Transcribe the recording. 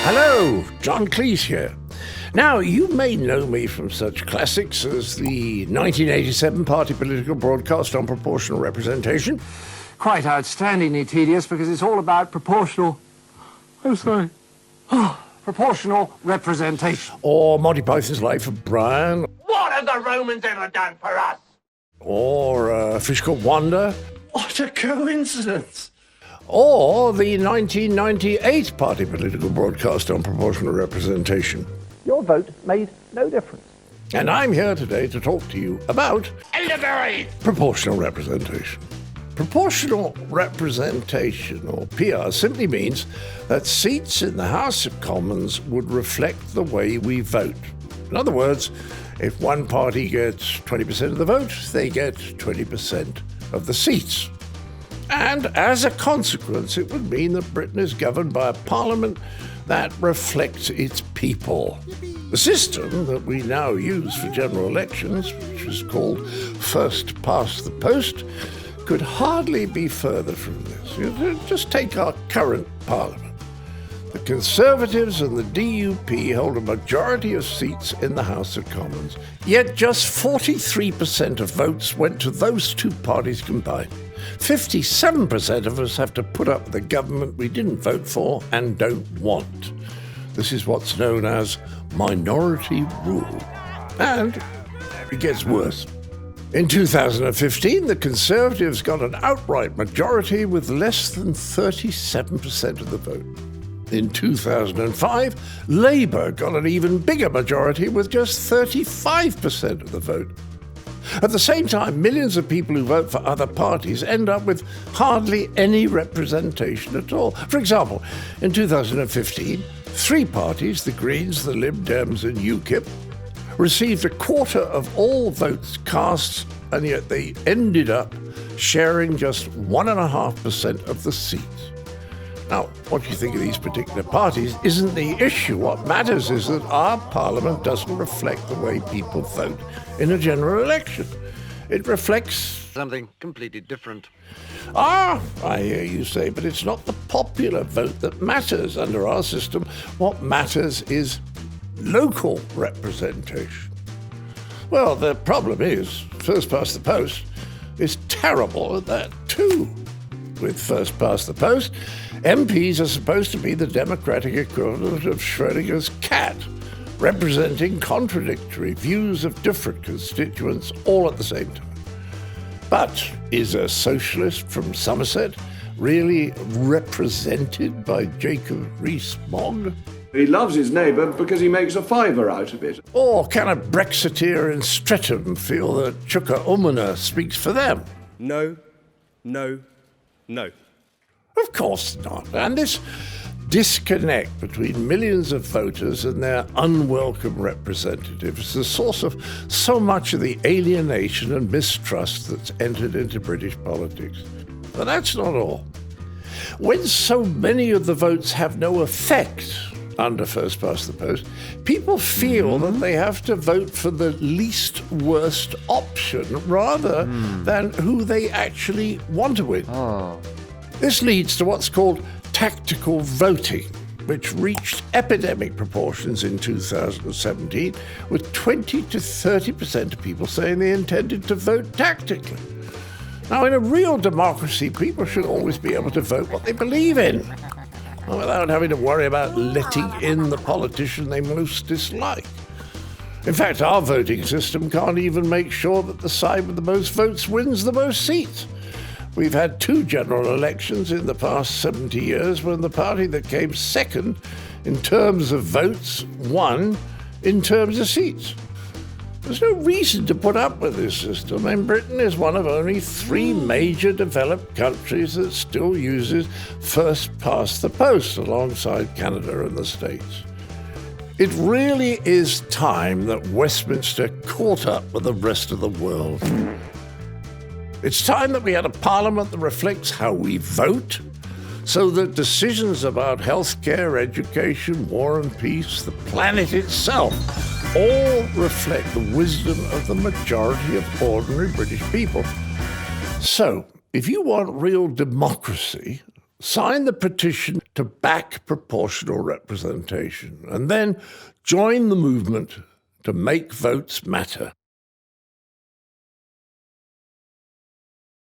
Hello, John Cleese here. Now, you may know me from such classics as the 1987 party political broadcast on proportional representation. Quite outstandingly tedious because it's all about proportional representation. Or Monty Python's Life of Brian. What have the Romans ever done for us? Or A Fish Called Wanda. What a coincidence. Or the 1998 party political broadcast on proportional representation. Your vote made no difference. And I'm here today to talk to you about proportional representation. Proportional representation, or PR, simply means that seats in the House of Commons would reflect the way we vote. In other words, if one party gets 20% of the vote, they get 20% of the seats. And as a consequence, it would mean that Britain is governed by a parliament that reflects its people. The system that we now use for general elections, which is called first past the post, could hardly be further from this. Just take our current parliament. The Conservatives and the DUP hold a majority of seats in the House of Commons, yet just 43% of votes went to those two parties combined. 57% of us have to put up with a government we didn't vote for and don't want. This is what's known as minority rule. And it gets worse. In 2015, the Conservatives got an outright majority with less than 37% of the vote. In 2005, Labour got an even bigger majority with just 35% of the vote. At the same time, millions of people who vote for other parties end up with hardly any representation at all. For example, in 2015, three parties, the Greens, the Lib Dems and UKIP, received a quarter of all votes cast, and yet they ended up sharing just 1.5% of the seats. Now, what you think of these particular parties isn't the issue. What matters is that our parliament doesn't reflect the way people vote in a general election. It reflects something completely different. I hear you say, but it's not the popular vote that matters under our system. What matters is local representation. Well, the problem is, first past the post is terrible at that too. With first past the post, MPs are supposed to be the democratic equivalent of Schrödinger's cat, representing contradictory views of different constituents all at the same time. But is a socialist from Somerset really represented by Jacob Rees-Mogg? He loves his neighbour because he makes a fiver out of it. Or can a Brexiteer in Streatham feel that Chuka Umunna speaks for them? No. Of course not. And this disconnect between millions of voters and their unwelcome representatives is the source of so much of the alienation and mistrust that's entered into British politics. But that's not all. When so many of the votes have no effect under first past the post, people feel that they have to vote for the least worst option rather than who they actually want to win. This leads to what's called tactical voting, which reached epidemic proportions in 2017, with 20 to 30% of people saying they intended to vote tactically. Now, in a real democracy, people should always be able to vote what they believe in, without having to worry about letting in the politician they most dislike. In fact, our voting system can't even make sure that the side with the most votes wins the most seats. We've had two general elections in the past 70 years when the party that came second in terms of votes won in terms of seats. There's no reason to put up with this system, and Britain is one of only three major developed countries that still uses first past the post alongside Canada and the States. It really is time that Westminster caught up with the rest of the world. It's time that we had a parliament that reflects how we vote, so that decisions about healthcare, education, war and peace, the planet itself, all reflect the wisdom of the majority of ordinary British people. So, if you want real democracy, sign the petition to back proportional representation and then join the movement to make votes matter.